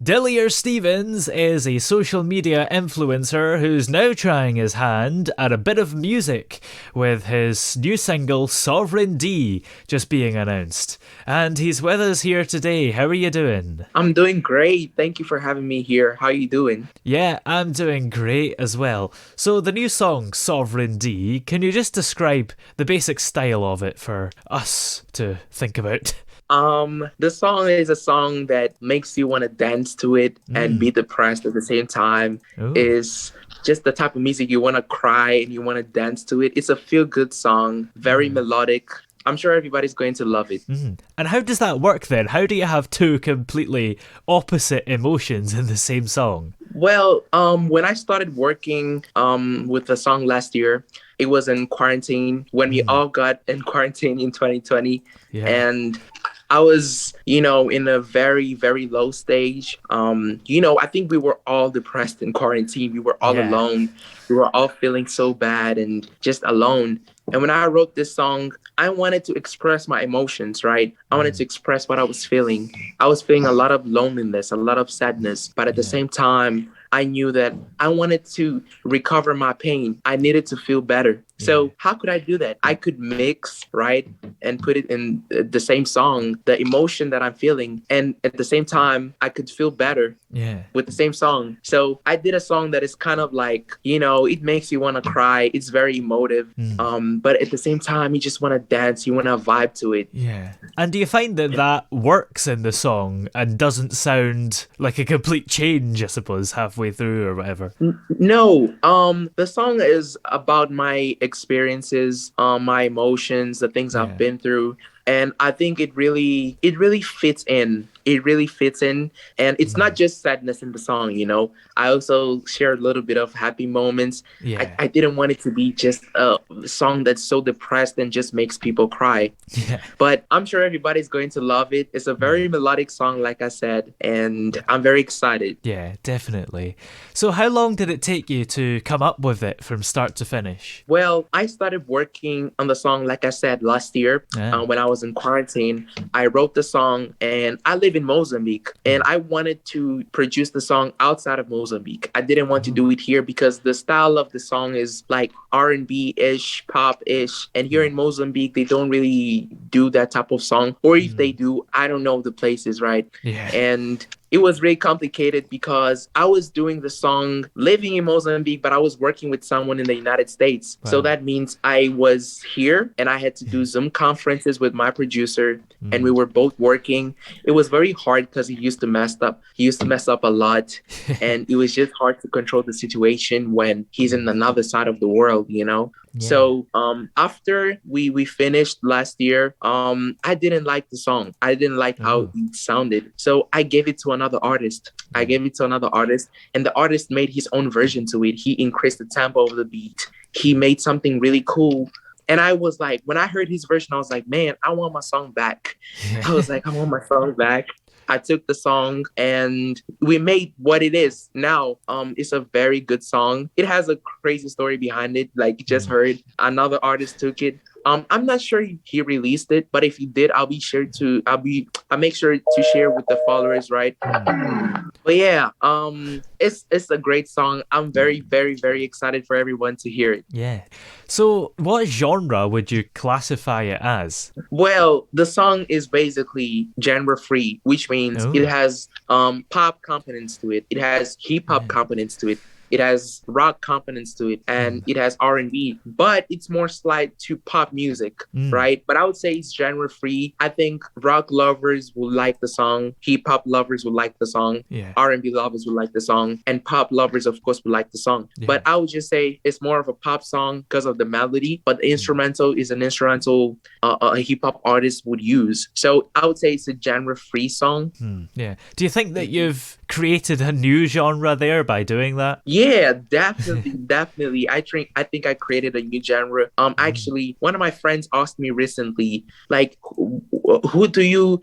Dilyer Stevens is a social media influencer who's now trying his hand at a bit of music with his new single Sovereign D just being announced. And he's with us here today. How are you doing? I'm doing great. Thank you for having me here. How are you doing? Yeah, I'm doing great as well. So the new song Sovereign D, can you just describe the basic style of it for us to think about? The song is a song that makes you want to dance to it and Mm. be depressed at the same time. Oh. Is just the type of music you want to cry and you want to dance to it. It's a feel-good song, very melodic. I'm sure everybody's going to love it. And how does that work then? How do you have two completely opposite emotions in the same song? Well, when I started working with the song last year, it was in quarantine when we all got in quarantine in 2020. Yeah. And I was, in a very, very low stage. I think we were all depressed in quarantine. We were all Yeah. alone. We were all feeling so bad and just alone. And when I wrote this song, I wanted to express my emotions, right? I wanted to express what I was feeling. I was feeling a lot of loneliness, a lot of sadness, but at the Yeah. same time, I knew that I wanted to recover my pain. I needed to feel better. Yeah. So how could I do that? I could mix, right, and put it in the same song, the emotion that I'm feeling, and at the same time, I could feel better Yeah. with the same song. So I did a song that is kind of like, it makes you want to cry. It's very emotive. But at the same time, you just want to dance. You want to vibe to it. Yeah. And do you find that that works in the song and doesn't sound like a complete change, I suppose, halfway through or whatever? No, the song is about my experiences, my emotions, the things I've Yeah. been through, and I think it really fits in. It really fits in, and it's not just sadness in the song. I also share a little bit of happy moments. I, Yeah. I didn't want it to be just a song that's so depressed and just makes people cry. Yeah. But I'm sure everybody's going to love it. It's a very melodic song, like I said, and I'm very excited. Yeah, definitely. So how long did it take you to come up with it from start to finish? Well, I started working on the song, like I said, last year Ah. when I was in quarantine. I wrote the song and I live in Mozambique and I wanted to produce the song outside of Mozambique. I didn't want to do it here because the style of the song is like R&B-ish, pop-ish. And here in Mozambique, they don't really do that type of song. Or if they do, I don't know the places, right? Yeah. And it was really complicated because I was doing the song living in Mozambique, but I was working with someone in the United States. So Wow. that means I was here and I had to do Zoom conferences with my producer and we were both working. It was very hard because he used to mess up. He used to mess up a lot. And it was just hard to control the situation when he's in another side of the world. Yeah. So after we finished last year, I didn't like the song. I didn't like how Oh. it sounded. So I gave it to another artist. I gave it to another artist, and the artist made his own version to it. He increased the tempo of the beat. He made something really cool. And I was like, when I heard his version, I was like, man, I want my song back. I was like, I want my song back. I took the song and we made what it is now. It's a very good song. It has a crazy story behind it. Like you just heard, another artist took it. I'm not sure he released it, but if he did, I'll make sure to share with the followers, right? But yeah, it's a great song. I'm very, very, very excited for everyone to hear it. Yeah. So what genre would you classify it as? Well, the song is basically genre free, which means it Oh. has pop components to it. It has hip hop Yeah. components to it. It has rock components to it, and it has R&B, but it's more slight to pop music, right? But I would say it's genre free. I think rock lovers will like the song, hip hop lovers will like the song, Yeah. R&B lovers will like the song, and pop lovers, of course, will like the song. Yeah. But I would just say it's more of a pop song because of the melody, but the instrumental is an instrumental a hip hop artist would use. So I would say it's a genre free song. Yeah. Do you think that you've created a new genre there by doing that? Yeah, definitely, definitely. I think I created a new genre. Actually, one of my friends asked me recently, like, who do you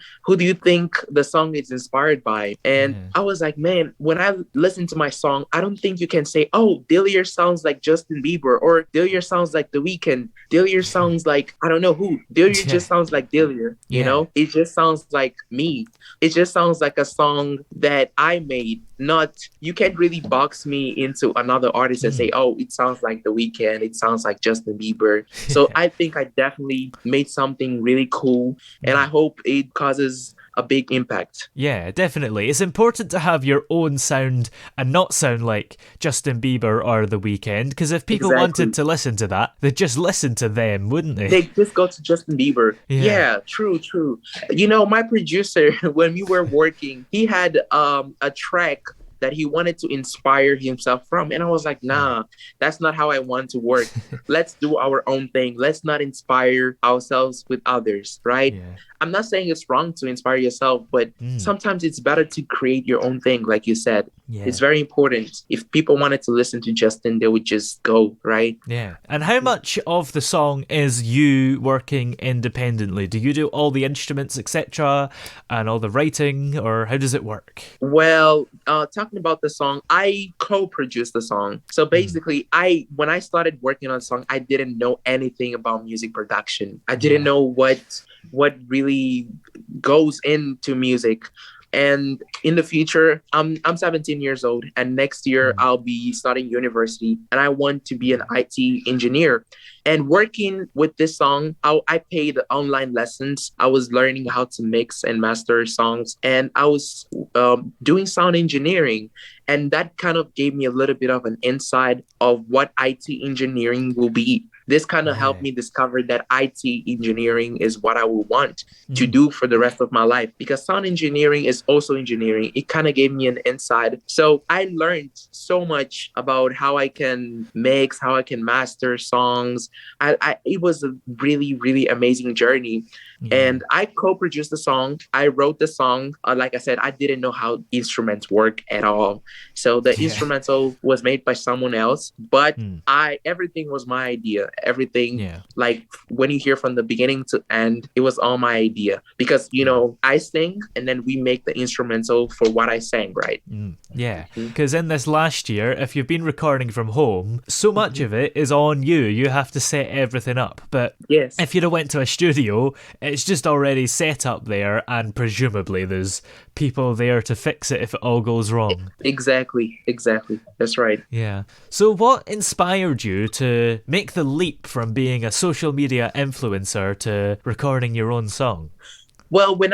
think the song is inspired by? And Yeah. I was like, man, when I listen to my song, I don't think you can say, oh, Dillier sounds like Justin Bieber or Dillier sounds like The Weeknd. Dillier sounds like I don't know who. Dillier Yeah. just sounds like Dillier. Yeah. It just sounds like me. It just sounds like a song that I I made. Not, you can't really box me into another artist and say, oh, it sounds like The Weeknd, it sounds like Justin Bieber. So I think I definitely made something really cool, and I hope it causes a big impact. Yeah, definitely. It's important to have your own sound and not sound like Justin Bieber or The Weeknd, because if people wanted Exactly. to listen to that, they'd just listen to them, wouldn't they? They just go to Justin Bieber. Yeah. Yeah, true, true. You know, my producer, when we were working, he had a track that he wanted to inspire himself from. And I was like, nah, that's not how I want to work. Let's do our own thing. Let's not inspire ourselves with others, right? Yeah. I'm not saying it's wrong to inspire yourself, but sometimes it's better to create your own thing, like you said. It's Yeah. very important. If people wanted to listen to Justin, they would just go, right? Yeah. And how much of the song is you working independently? Do you do all the instruments, etc., and all the writing, or how does it work? Well, talking about the song, I co-produced the song. So basically, when I started working on the song, I didn't know anything about music production. I didn't know what really goes into music. And in the future, I'm 17 years old, and next year I'll be starting university, and I want to be an IT engineer. And working with this song, I paid online lessons. I was learning how to mix and master songs, and I was doing sound engineering. And that kind of gave me a little bit of an insight of what IT engineering will be. This kind of helped me discover that IT engineering is what I would want to do for the rest of my life, because sound engineering is also engineering. It kind of gave me an insight. So I learned so much about how I can mix, how I can master songs. It was a really, really amazing journey. And I co-produced the song. I wrote the song. Like I said, I didn't know how instruments work at all. So the instrumental was made by someone else, but everything was my idea. Everything, like when you hear from the beginning to end, it was all my idea. Because, you know, I sing and then we make the instrumental for what I sang, right? Yeah, because in this last year, if you've been recording from home, so much of it is on you. You have to set everything up. But if you'd have went to a studio, it's just already set up there, and presumably there's people there to fix it if it all goes wrong. Exactly. That's right. Yeah. So what inspired you to make the leap from being a social media influencer to recording your own song? Well, when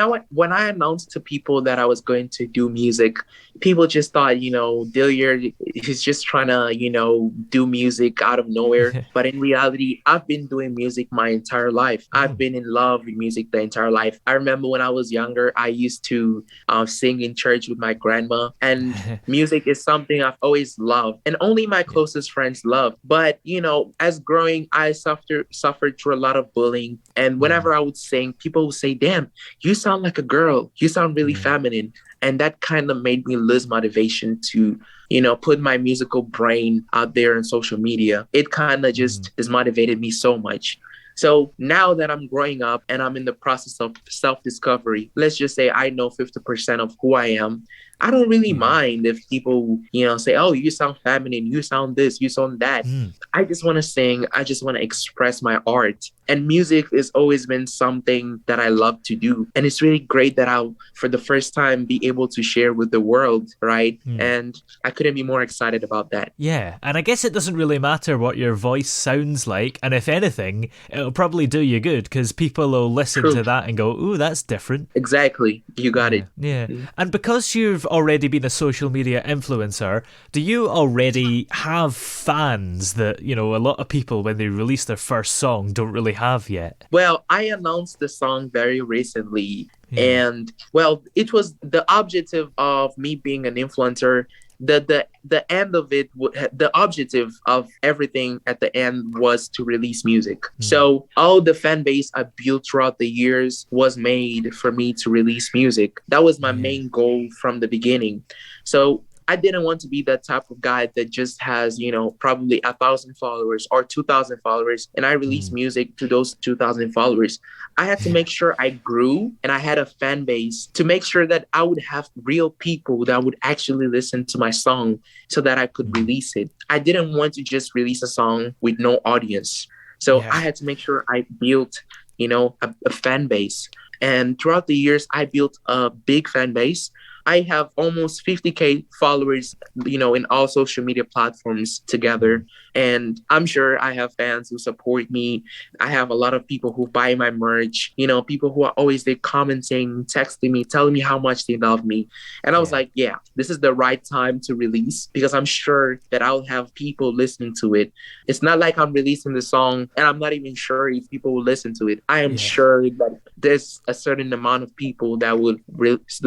I announced to people that I was going to do music, people just thought, you know, Dilyer is just trying to, you know, do music out of nowhere. But in reality, I've been doing music my entire life. I've been in love with music the entire life. I remember when I was younger, I used to sing in church with my grandma, and music is something I've always loved, and only my closest friends love. But, you know, as growing, I suffered through a lot of bullying. And whenever I would sing, people would say, damn, you sound like a girl. You sound really feminine. And that kind of made me lose motivation to, you know, put my musical brain out there on social media. It kind of just dismotivated me so much. So now that I'm growing up and I'm in the process of self-discovery, let's just say I know 50% of who I am. I don't really mind if people, you know, say, oh, you sound feminine, you sound this, you sound that. I just want to sing. I just want to express my art. And music has always been something that I love to do. And it's really great that I'll, for the first time, be able to share with the world, right? And I couldn't be more excited about that. Yeah, and I guess it doesn't really matter what your voice sounds like. And if anything, it'll probably do you good, because people will listen to that and go, ooh, that's different. Exactly. You got it. Yeah. And because you've already been a social media influencer, do you already have fans that, you know, a lot of people when they release their first song don't really have yet? Well, I announced the song very recently. And well, it was the objective of me being an influencer. The end of it, the objective of everything at the end was to release music. So all the fan base I built throughout the years was made for me to release music. That was my main goal from the beginning. So I didn't want to be that type of guy that just has, you know, probably 1,000 followers or 2,000 followers, and I release music to those 2,000 followers. I had to make sure I grew and I had a fan base to make sure that I would have real people that would actually listen to my song so that I could release it. I didn't want to just release a song with no audience. So I had to make sure I built, you know, a fan base. And throughout the years, I built a big fan base. I have almost 50K followers, in all social media platforms together. And I'm sure I have fans who support me. I have a lot of people who buy my merch, people who are always there commenting, texting me, telling me how much they love me. And I was Yeah. like, yeah, this is the right time to release because I'm sure that I'll have people listening to it. It's not like I'm releasing the song and I'm not even sure if people will listen to it. I am Yeah. sure that there's a certain amount of people that would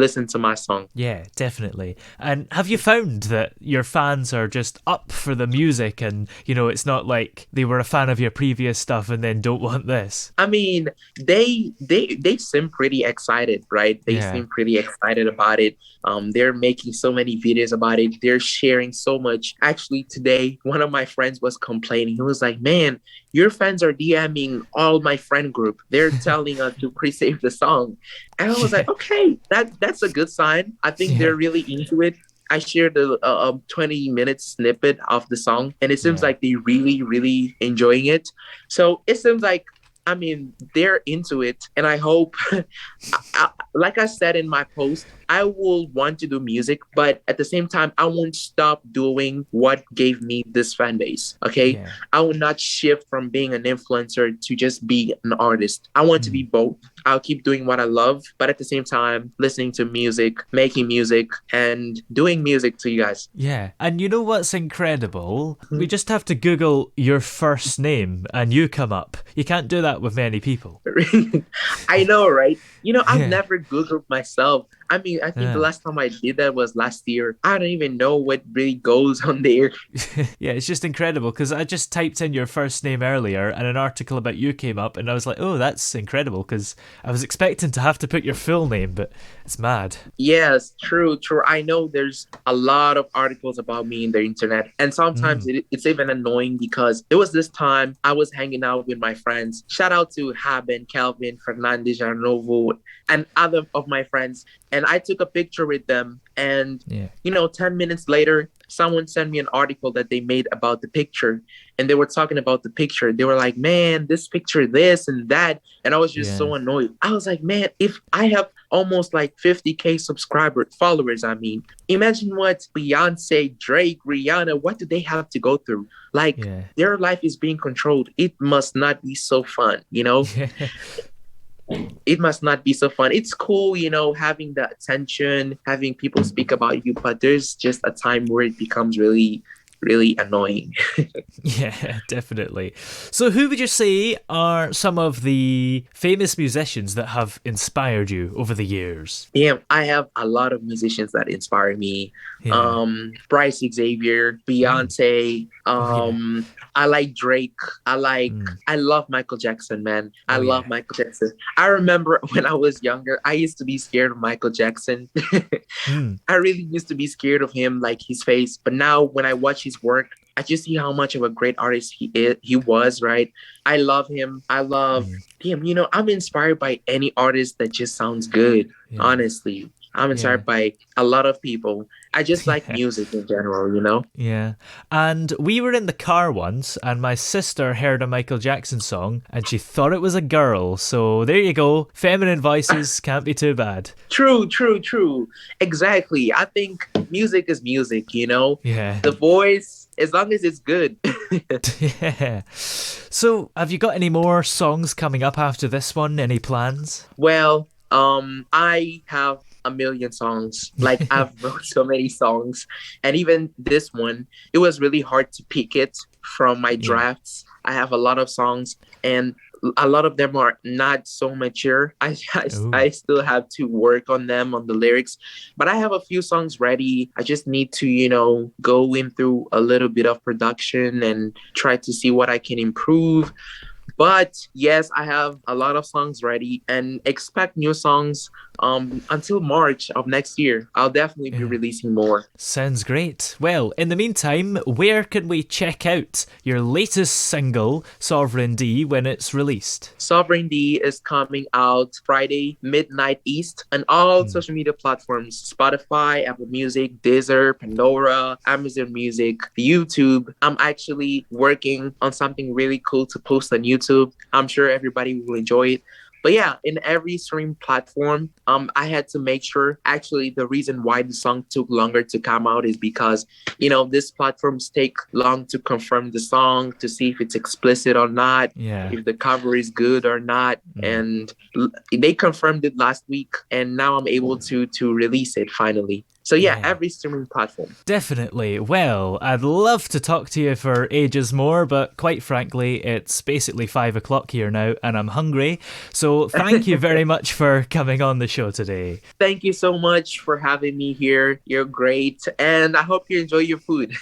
listen to my song. Yeah, definitely. And have you found that your fans are just up for the music and, it's not like they were a fan of your previous stuff and then don't want this? I mean, they seem pretty excited, right? They Yeah. seem pretty excited about it. They're making so many videos about it. They're sharing so much. Actually, today one of my friends was complaining. He was like, "Man, your fans are DMing all my friend group. They're telling us to pre-save the song." And I was Yeah. like, "Okay, that's a good sign. I think Yeah. they're really into it." I shared a 20-minute snippet of the song, and it seems Yeah. like they really, really enjoying it. So it seems like, I mean, they're into it, and I hope, like I said in my post, I will want to do music, but at the same time, I won't stop doing what gave me this fan base. Okay, Yeah. I will not shift from being an influencer to just be an artist. I want to be Mm. both. I'll keep doing what I love, but at the same time, listening to music, making music, and doing music to you guys. Yeah. And you know what's incredible? We just have to Google your first name and you come up. You can't do that with many people. I know, right? I've Yeah. never Googled myself. I mean, I think the Yeah. last time I did that was last year. I don't even know what really goes on there. Yeah, it's just incredible because I just typed in your first name earlier and an article about you came up and I was like, oh, that's incredible because I was expecting to have to put your full name, but it's mad. Yes, true, true. I know there's a lot of articles about me in the internet, and sometimes Mm. it's even annoying because it was this time I was hanging out with my friends. Shout out to Haben, Calvin, Fernandez, Arnovo, and other of my friends. And I took a picture with them, and Yeah. 10 minutes later, someone sent me an article that they made about the picture, and they were talking about the picture. They were like, "Man, this picture, this and that," and I was just Yeah. so annoyed. I was like, "Man, if I have almost like 50K followers, I mean, imagine what Beyonce, Drake, Rihanna, what do they have to go through? Like, Yeah. their life is being controlled. It must not be so fun, you know? Yeah. It must not be so fun. It's cool, having the attention, having people speak about you, but there's just a time where it becomes really, really annoying." Yeah, definitely. So, who would you say are some of the famous musicians that have inspired you over the years? Yeah, I have a lot of musicians that inspire me. Yeah. Bryce Xavier, Mm. Beyonce. Oh, yeah. I like Drake. Mm. I love Michael Jackson, man. I Oh, love yeah. Michael Jackson. I remember when I was younger, I used to be scared of Michael Jackson. Mm. I really used to be scared of him, like his face. But now when I watch his work, I just see how much of a great artist he was, right? I love him. I love Mm. him. I'm inspired by any artist that just sounds good, Yeah. honestly. I'm Yeah. inspired by a lot of people. I just like Yeah. music in general. Yeah. And we were in the car once, and my sister heard a Michael Jackson song, and she thought it was a girl. So there you go. Feminine voices can't be too bad. True, true, true. Exactly. I think music is music. Yeah. The voice, as long as it's good. Yeah. So, have you got any more songs coming up after this one? Any plans? Well, I have a million songs. Like, I've wrote so many songs, and even this one, it was really hard to pick it from my Yeah. drafts. I have a lot of songs, and a lot of them are not so mature. I Oh. still have to work on them on the lyrics, but I have a few songs ready. I just need to, go in through a little bit of production and try to see what I can improve. But yes, I have a lot of songs ready and expect new songs until March of next year. I'll definitely be Yeah. releasing more. Sounds great. Well, in the meantime, where can we check out your latest single, Sovereign D, when it's released? Sovereign D is coming out Friday, midnight East, on all Hmm. social media platforms: Spotify, Apple Music, Deezer, Pandora, Amazon Music, YouTube. I'm actually working on something really cool to post on YouTube. I'm sure everybody will enjoy it. But yeah, in every stream platform, I had to make sure. Actually, the reason why the song took longer to come out is because these platforms take long to confirm the song, to see if it's explicit or not, Yeah. if the cover is good or not, Mm. and they confirmed it last week, and now I'm able to release it finally. So yeah, Yeah. every streaming platform. Definitely. Well, I'd love to talk to you for ages more, but quite frankly, it's basically 5 o'clock here now and I'm hungry. So thank you very much for coming on the show today. Thank you so much for having me here. You're great, and I hope you enjoy your food.